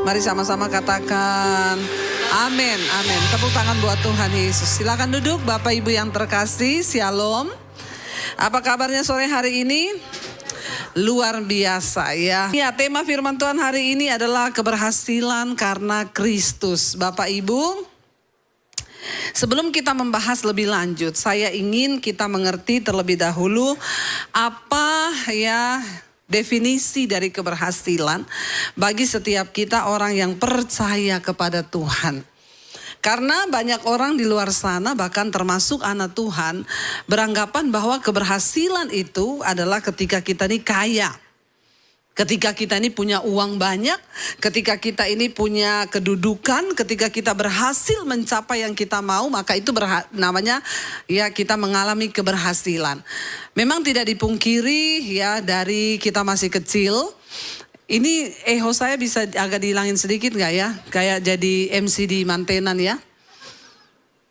Mari sama-sama katakan amin, amin. Tepuk tangan buat Tuhan Yesus. Silakan duduk Bapak Ibu yang terkasih, Shalom. Apa kabarnya sore hari ini? Luar biasa ya. Ya, tema firman Tuhan hari ini adalah keberhasilan karena Kristus. Bapak Ibu, sebelum kita membahas lebih lanjut, saya ingin kita mengerti terlebih dahulu apa ya definisi dari keberhasilan bagi setiap kita orang yang percaya kepada Tuhan. Karena banyak orang di luar sana, bahkan termasuk anak Tuhan, beranggapan bahwa keberhasilan itu adalah ketika kita ini kaya. Ketika kita ini punya uang banyak, ketika kita ini punya kedudukan, ketika kita berhasil mencapai yang kita mau, maka itu namanya ya kita mengalami keberhasilan. Memang tidak dipungkiri ya dari kita masih kecil. Ini eho saya bisa agak dihilangin sedikit gak ya? Kayak jadi MC di mantenan ya.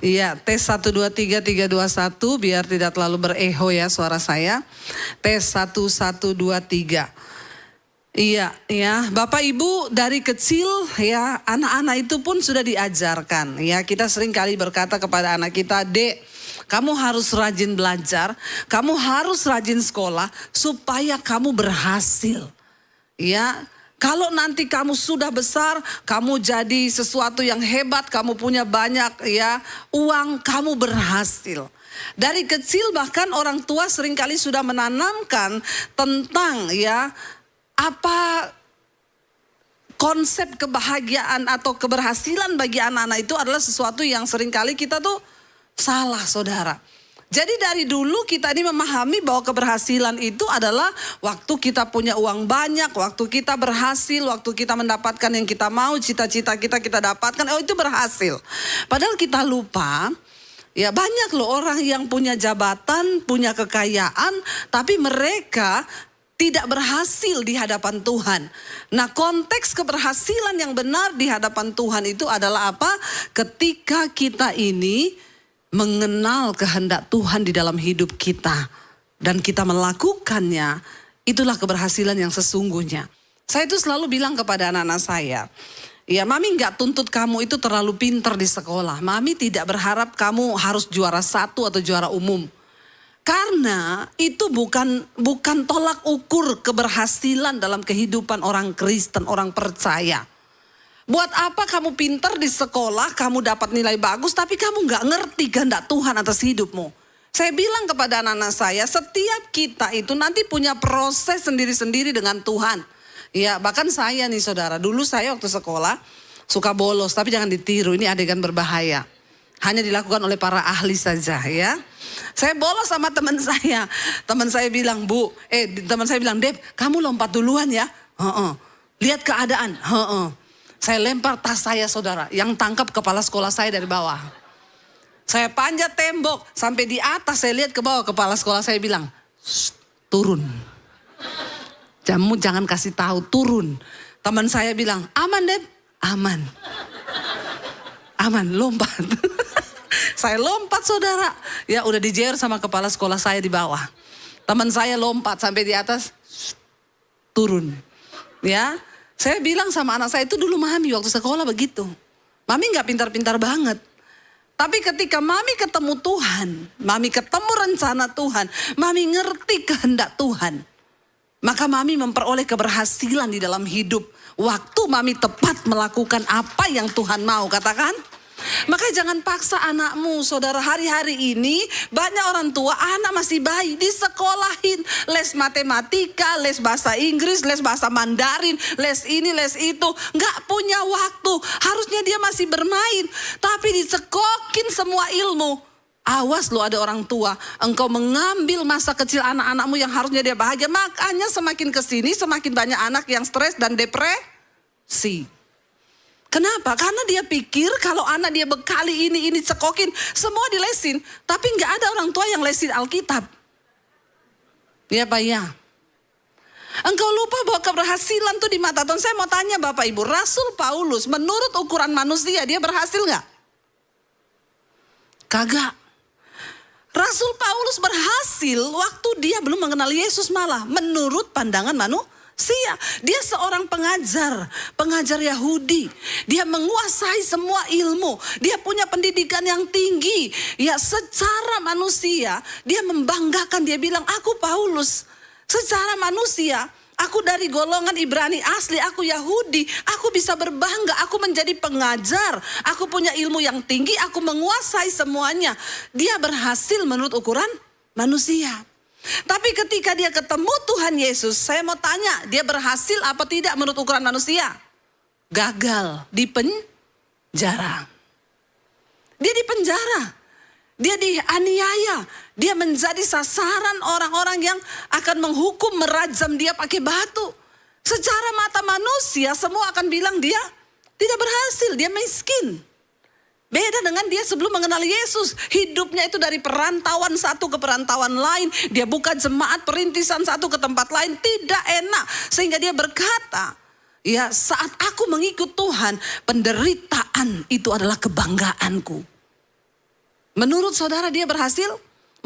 Iya, tes 1, 2, 3, 3, 2, 1 biar tidak terlalu bereho ya suara saya. Tes 1, 1, 2, 3. Iya, ya, Bapak Ibu dari kecil ya anak-anak itu pun sudah diajarkan. Ya, kita sering kali berkata kepada anak kita, "Dek, kamu harus rajin belajar, kamu harus rajin sekolah supaya kamu berhasil." Ya, kalau nanti kamu sudah besar, kamu jadi sesuatu yang hebat, kamu punya banyak ya uang, kamu berhasil. Dari kecil bahkan orang tua seringkali sudah menanamkan tentang ya apa konsep kebahagiaan atau keberhasilan bagi anak-anak itu adalah sesuatu yang seringkali kita tuh salah, saudara. Jadi dari dulu kita ini memahami bahwa keberhasilan itu adalah waktu kita punya uang banyak, waktu kita berhasil, waktu kita mendapatkan yang kita mau, cita-cita kita dapatkan, oh itu berhasil. Padahal kita lupa, ya banyak loh orang yang punya jabatan, punya kekayaan, tapi mereka tidak berhasil di hadapan Tuhan. Nah, konteks keberhasilan yang benar di hadapan Tuhan itu adalah apa? Ketika kita ini mengenal kehendak Tuhan di dalam hidup kita dan kita melakukannya, itulah keberhasilan yang sesungguhnya. Saya itu selalu bilang kepada anak-anak saya, ya mami gak tuntut kamu itu terlalu pintar di sekolah. Mami tidak berharap kamu harus juara 1 atau juara umum. Karena itu bukan tolak ukur keberhasilan dalam kehidupan orang Kristen, orang percaya. Buat apa kamu pintar di sekolah, kamu dapat nilai bagus, tapi kamu gak ngerti kehendak Tuhan atas hidupmu. Saya bilang kepada anak-anak saya, setiap kita itu nanti punya proses sendiri-sendiri dengan Tuhan. Ya, bahkan saya nih saudara, dulu saya waktu sekolah suka bolos, tapi jangan ditiru, ini adegan berbahaya. Hanya dilakukan oleh para ahli saja ya. Saya bolos sama teman saya. Teman saya bilang, teman saya bilang, "Dep, kamu lompat duluan ya." Lihat keadaan. Saya lempar tas saya saudara, yang tangkap kepala sekolah saya dari bawah. Saya panjat tembok, sampai di atas saya lihat ke bawah, kepala sekolah saya bilang, "Turun. Kamu jangan kasih tahu, turun." Teman saya bilang, "Aman Dep." "Aman. Aman, lompat." Saya lompat saudara. Ya udah dijewer sama kepala sekolah saya di bawah. Teman saya lompat sampai di atas. Turun. Ya. Saya bilang sama anak saya itu dulu mami waktu sekolah begitu. Mami gak pintar-pintar banget. Tapi ketika mami ketemu Tuhan. Mami ketemu rencana Tuhan. Mami ngerti kehendak Tuhan. Maka mami memperoleh keberhasilan di dalam hidup. Waktu mami tepat melakukan apa yang Tuhan mau, katakan. Maka jangan paksa anakmu, saudara. Hari-hari ini banyak orang tua anak masih bayi disekolahin les matematika, les bahasa Inggris, les bahasa Mandarin, les ini, les itu. Gak punya waktu, harusnya dia masih bermain. Tapi dicekokin semua ilmu. Awas lo ada orang tua, engkau mengambil masa kecil anak-anakmu yang harusnya dia bahagia. Makanya semakin kesini semakin banyak anak yang stres dan depresi. Kenapa? Karena dia pikir kalau anak dia bekali ini cekokin, semua dilesin. Tapi gak ada orang tua yang lesin Alkitab. Ya Pak ya. Engkau lupa bahwa keberhasilan tuh di mata Tuhan. Saya mau tanya Bapak Ibu, Rasul Paulus menurut ukuran manusia dia berhasil gak? Kagak. Rasul Paulus berhasil waktu dia belum mengenal Yesus malah. Menurut pandangan manusia. Dia seorang pengajar Yahudi. Dia menguasai semua ilmu. Dia punya pendidikan yang tinggi. Ya, secara manusia dia membanggakan, dia bilang, aku Paulus. Secara manusia, aku dari golongan Ibrani asli, aku Yahudi. Aku bisa berbangga, aku menjadi pengajar. Aku punya ilmu yang tinggi, aku menguasai semuanya. Dia berhasil menurut ukuran manusia. Tapi ketika dia ketemu Tuhan Yesus, saya mau tanya, dia berhasil apa tidak menurut ukuran manusia? Gagal, di penjara. Dia di penjara, dia dianiaya, dia menjadi sasaran orang-orang yang akan menghukum, merajam dia pakai batu. Secara mata manusia semua akan bilang dia tidak berhasil, dia miskin. Beda dengan dia sebelum mengenal Yesus. Hidupnya itu dari perantauan satu ke perantauan lain. Dia buka jemaat perintisan satu ke tempat lain. Tidak enak. Sehingga dia berkata, ya, saat aku mengikut Tuhan, penderitaan itu adalah kebanggaanku. Menurut saudara dia berhasil?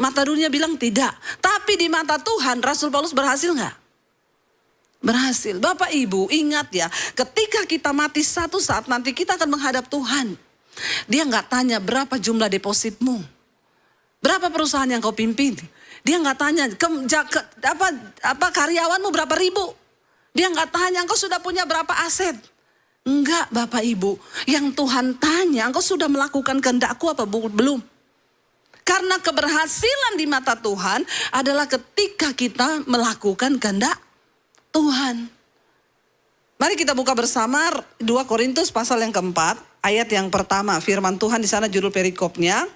Mata dunia bilang tidak. Tapi di mata Tuhan, Rasul Paulus berhasil nggak? Berhasil. Bapak Ibu ingat ya, ketika kita mati satu saat nanti kita akan menghadap Tuhan. Dia nggak tanya berapa jumlah depositmu, berapa perusahaan yang kau pimpin. Dia nggak tanya apa karyawanmu berapa ribu. Dia nggak tanya engkau sudah punya berapa aset. Enggak, Bapak Ibu. Yang Tuhan tanya, engkau sudah melakukan kehendakku apa belum? Karena keberhasilan di mata Tuhan adalah ketika kita melakukan kehendak Tuhan. Mari kita buka bersama 2 Korintus pasal yang keempat, ayat yang pertama. Firman Tuhan di sana judul perikopnya.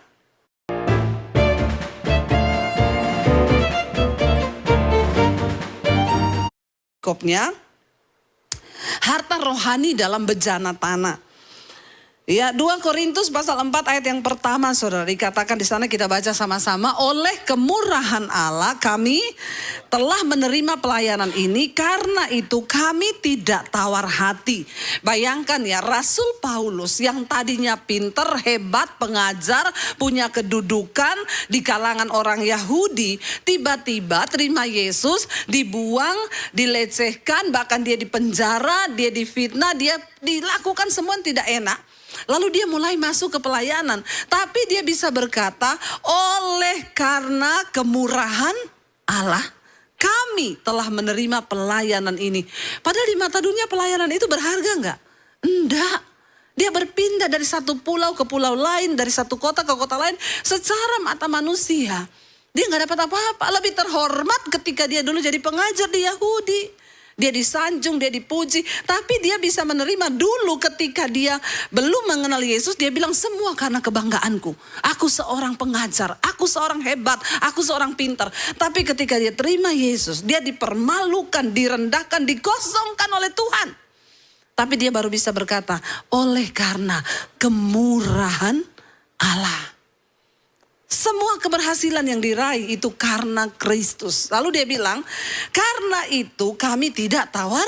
Harta rohani dalam bejana tanah. Ya, 2 Korintus pasal 4 ayat yang pertama, saudara, dikatakan di sana, kita baca sama-sama. Oleh kemurahan Allah kami telah menerima pelayanan ini, karena itu kami tidak tawar hati. Bayangkan ya, Rasul Paulus yang tadinya pinter, hebat, pengajar, punya kedudukan di kalangan orang Yahudi, tiba-tiba terima Yesus, dibuang, dilecehkan, bahkan dia dipenjara, dia difitnah, dia dilakukan semua yang tidak enak. Lalu dia mulai masuk ke pelayanan. Tapi dia bisa berkata, oleh karena kemurahan Allah, kami telah menerima pelayanan ini. Padahal di mata dunia pelayanan itu berharga enggak? Enggak. Dia berpindah dari satu pulau ke pulau lain, dari satu kota ke kota lain. Secara mata manusia, dia enggak dapat apa-apa. Lebih terhormat ketika dia dulu jadi pengajar di Yahudi. Dia disanjung, dia dipuji. Tapi dia bisa menerima dulu ketika dia belum mengenal Yesus. Dia bilang semua karena kebanggaanku. Aku seorang pengajar, aku seorang hebat, aku seorang pintar. Tapi ketika dia terima Yesus, dia dipermalukan, direndahkan, dikosongkan oleh Tuhan. Tapi dia baru bisa berkata, oleh karena kemurahan Allah. Semua keberhasilan yang diraih itu karena Kristus. Lalu dia bilang, karena itu kami tidak tawar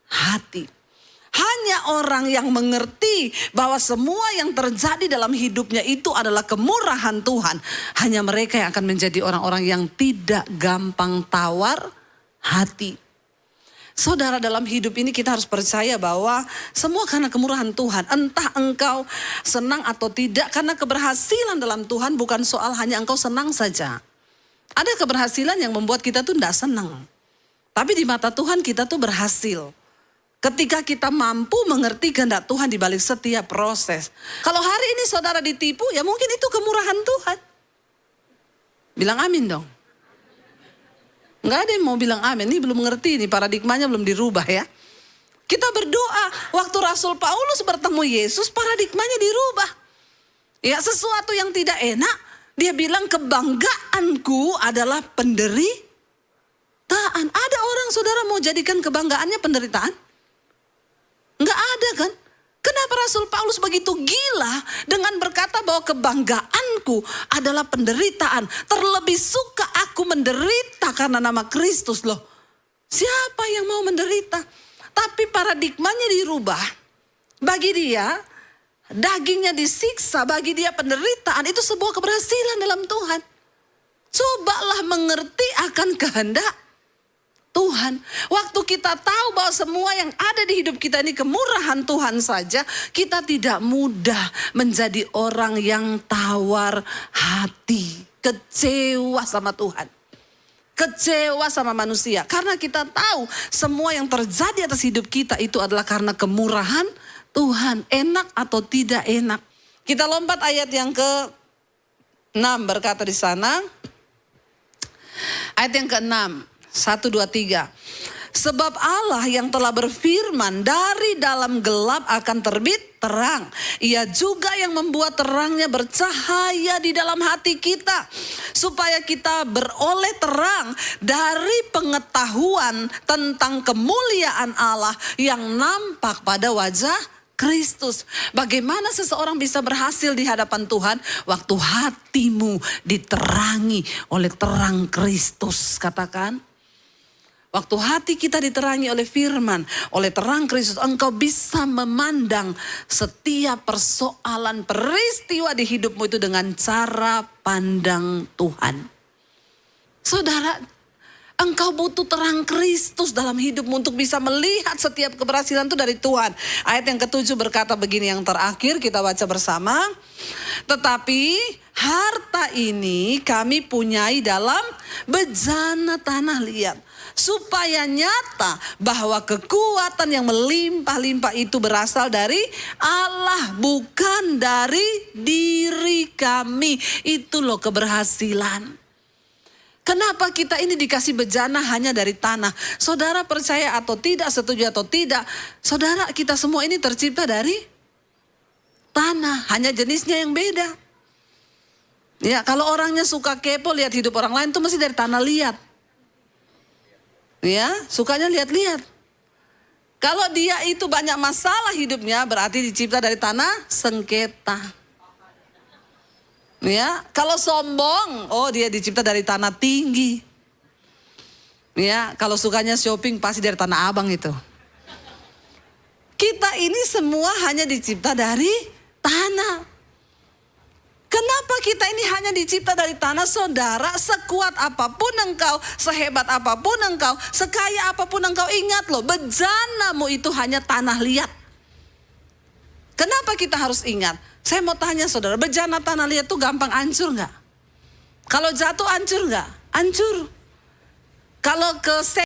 hati. Hanya orang yang mengerti bahwa semua yang terjadi dalam hidupnya itu adalah kemurahan Tuhan. Hanya mereka yang akan menjadi orang-orang yang tidak gampang tawar hati. Saudara, dalam hidup ini kita harus percaya bahwa semua karena kemurahan Tuhan. Entah engkau senang atau tidak, karena keberhasilan dalam Tuhan bukan soal hanya engkau senang saja. Ada keberhasilan yang membuat kita tuh tidak senang. Tapi di mata Tuhan kita tuh berhasil. Ketika kita mampu mengerti kehendak Tuhan di balik setiap proses. Kalau hari ini saudara ditipu, ya mungkin itu kemurahan Tuhan. Bilang amin dong. Nggak ada yang mau bilang amin, ini belum mengerti, ini paradigmanya belum dirubah ya. Kita berdoa, waktu Rasul Paulus bertemu Yesus, paradigmanya dirubah. Ya, sesuatu yang tidak enak, dia bilang kebanggaanku adalah penderitaan. Ada orang saudara mau jadikan kebanggaannya penderitaan? Nggak ada kan? Kenapa Rasul Paulus begitu gila dengan berkata bahwa kebanggaanku adalah penderitaan. Terlebih suka aku menderita karena nama Kristus loh. Siapa yang mau menderita? Tapi paradigmanya dirubah. Bagi dia, dagingnya disiksa, bagi dia penderitaan itu sebuah keberhasilan dalam Tuhan. Cobalah mengerti akan kehendak Tuhan. Waktu kita tahu bahwa semua yang ada di hidup kita ini kemurahan Tuhan saja, kita tidak mudah menjadi orang yang tawar hati, kecewa sama Tuhan, kecewa sama manusia. Karena kita tahu semua yang terjadi atas hidup kita itu adalah karena kemurahan Tuhan. Enak atau tidak enak. Kita lompat ayat yang ke-6 berkata di sana. Ayat yang ke-6. 1, 2, 3. Sebab Allah yang telah berfirman, dari dalam gelap akan terbit terang. Ia juga yang membuat terangnya bercahaya di dalam hati kita, supaya kita beroleh terang dari pengetahuan tentang kemuliaan Allah yang nampak pada wajah Kristus. Bagaimana seseorang bisa berhasil di hadapan Tuhan? Waktu hatimu diterangi oleh terang Kristus, katakan. Waktu hati kita diterangi oleh firman, oleh terang Kristus, engkau bisa memandang setiap persoalan, peristiwa di hidupmu itu dengan cara pandang Tuhan. Saudara, engkau butuh terang Kristus dalam hidupmu untuk bisa melihat setiap keberhasilan itu dari Tuhan. Ayat yang ke-7 berkata begini, yang terakhir kita baca bersama. Tetapi harta ini kami punyai dalam bejana tanah liat, supaya nyata bahwa kekuatan yang melimpah-limpah itu berasal dari Allah, bukan dari diri kami. Itu loh keberhasilan. Kenapa kita ini dikasih bejana hanya dari tanah? Saudara percaya atau tidak, setuju atau tidak, saudara kita semua ini tercipta dari tanah, hanya jenisnya yang beda. Ya, kalau orangnya suka kepo lihat hidup orang lain itu mesti dari tanah liat. Ya, sukanya lihat-lihat. Kalau dia itu banyak masalah hidupnya, berarti dicipta dari tanah sengketa. Ya, kalau sombong, oh dia dicipta dari tanah tinggi. Ya, kalau sukanya shopping pasti dari tanah abang itu. Kita ini semua hanya dicipta dari tanah. Kenapa kita ini hanya dicipta dari tanah, saudara? Sekuat apapun engkau, sehebat apapun engkau, sekaya apapun engkau, ingat loh, bejanamu itu hanya tanah liat. Kenapa kita harus ingat? Saya mau tanya saudara, bejana tanah liat itu gampang hancur nggak? Kalau jatuh hancur nggak? Hancur. Kalau ke